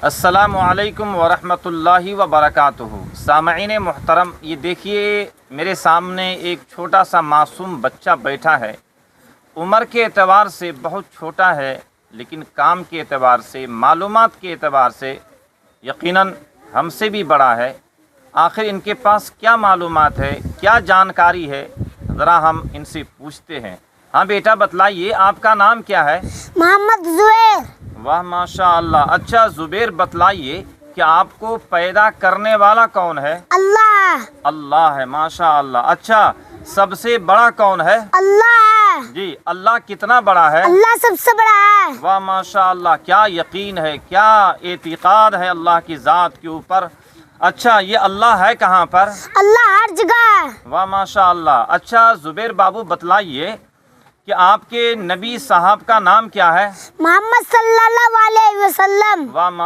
السلام علیکم ورحمۃ اللہ وبرکاتہ۔ سامعین محترم، یہ دیکھیے میرے سامنے ایک چھوٹا سا معصوم بچہ بیٹھا ہے۔ عمر کے اعتبار سے بہت چھوٹا ہے، لیکن کام کے اعتبار سے، معلومات کے اعتبار سے یقیناً ہم سے بھی بڑا ہے۔ آخر ان کے پاس کیا معلومات ہے، کیا جانکاری ہے، ذرا ہم ان سے پوچھتے ہیں۔ ہاں بیٹا بتلائیے، آپ کا نام کیا ہے؟ محمد زبیر۔ واہ ماشاء اللہ۔ اچھا زبیر، بتلائیے کہ آپ کو پیدا کرنے والا کون ہے؟ اللہ۔ اللہ ہے، ماشاء اللہ۔ اچھا سب سے بڑا کون ہے؟ اللہ ہے۔ جی، اللہ کتنا بڑا ہے؟ اللہ سب سے بڑا ہے۔ واہ ماشاء اللہ، کیا یقین ہے، کیا اعتقاد ہے اللہ کی ذات کے اوپر۔ اچھا یہ اللہ ہے کہاں پر؟ اللہ ہر جگہ ہے۔ واہ ماشاء اللہ۔ اچھا زبیر بابو بتلائیے کہ آپ کے نبی صاحب کا نام کیا ہے؟ محمد صلی اللہ علیہ وسلم۔ واہ